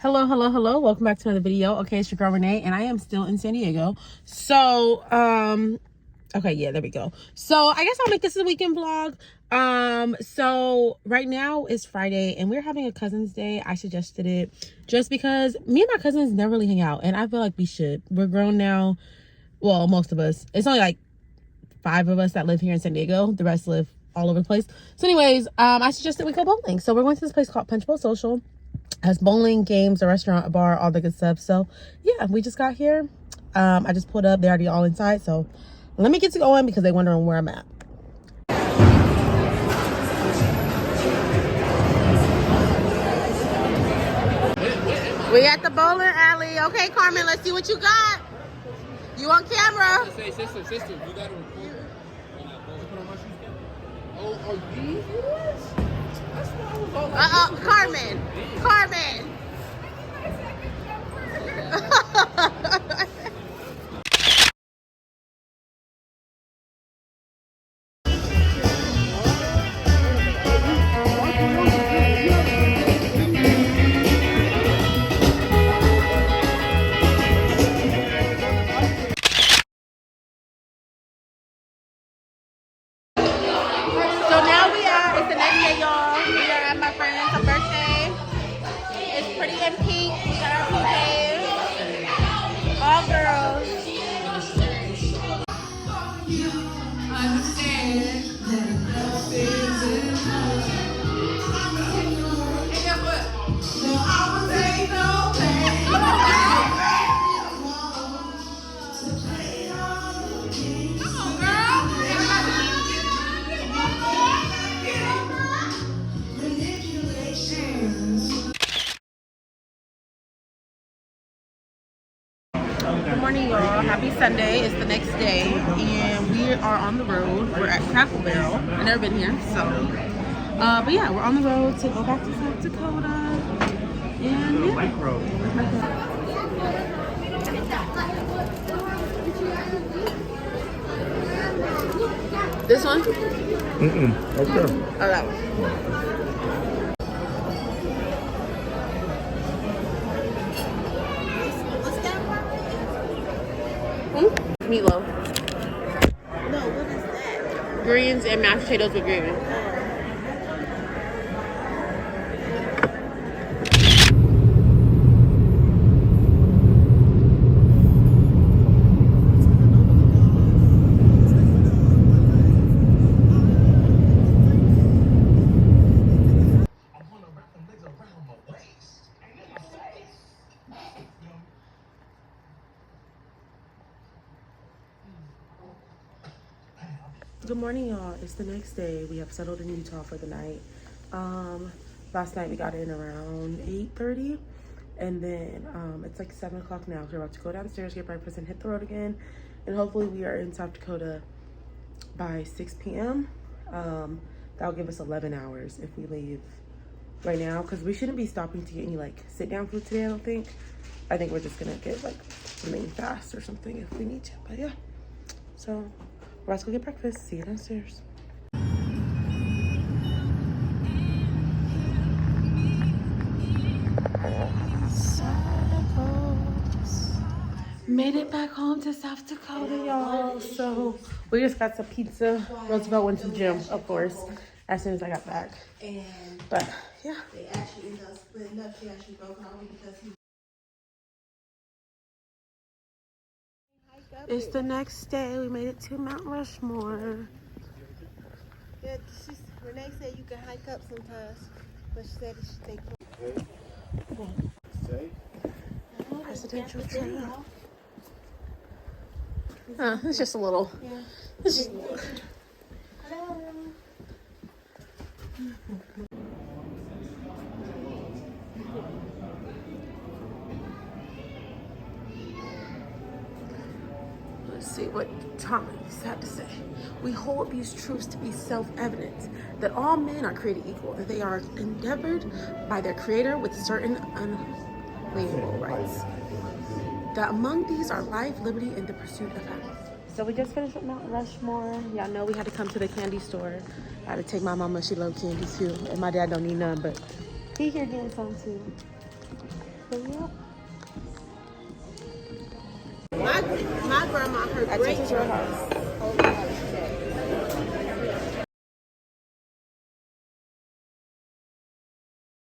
Hello, hello, hello. Welcome back to another video. Okay, it's your girl Renee, and I am still in San Diego. So, okay, yeah, there we go. So, I guess I'll make this a weekend vlog. So right now is Friday, and we're having a cousin's day. I suggested it just because me and my cousins never really hang out, and I feel like we should. We're grown now. Well, most of us. It's only like 5 of us that live here in San Diego. The rest live all over the place. So, anyways, I suggested we go bowling. So, we're going to this place called Punch Bowl Social. Has bowling, games, a restaurant, a bar, all the good stuff. So yeah, we just got here. I just pulled up. They're already all inside. So let me get to going because they're wondering where I'm at. We at the bowling alley. Okay, Carmen, let's see what you got. You on camera? Say, sister, you gotta record. Oh, are these yours? That's what I was all like. Carmen. So now it's the next day, y'all. We are at my friend's birthday. It's pretty in pink. We got our PJs. All girls. Good morning, y'all. Happy Sunday. It's the next day, and we are on the road. We're at Crackle Barrel. I've never been here, so. But yeah, we're on the road to go back to South Dakota. And yeah. Bike road. This one? Okay. Oh, that one. Meatloaf. No, what is that? Greens and mashed potatoes with gravy. Good morning, y'all. It's the next day. We have settled in Utah for the night. Last night we got in around 8:30, and then it's like 7 o'clock now. So we're about to go downstairs, get breakfast, and hit the road again. And hopefully we are in South Dakota by 6 p.m. That'll give us 11 hours if we leave right now, because we shouldn't be stopping to get any like sit-down food today. I don't think. I think we're just gonna get like something fast or something if we need to. But yeah, so. We're about to go get breakfast. See you downstairs. Made it back home to South Dakota, y'all. So we just got some pizza. Roosevelt went to the gym, of course, as soon as I got back. But yeah. They actually ended up splitting up. She actually broke out because he. It's the next day. We made it to Mount Rushmore. Yeah, Renee said you can hike up sometimes, but she said it should take. Presidential trail. It's just a little. Yeah. It's just a little. Hello. Let's see what Thomas had to say. We hold these truths to be self-evident, that all men are created equal, that they are endeavored by their creator with certain unalienable rights, that among these are life, liberty, and the pursuit of happiness. So we just finished with Mount Rushmore. Y'all know we had to come to the candy store. I had to take my mama, she loves candy too, and my dad don't need none, but he here getting some too. My grandma, her I took great it to her house.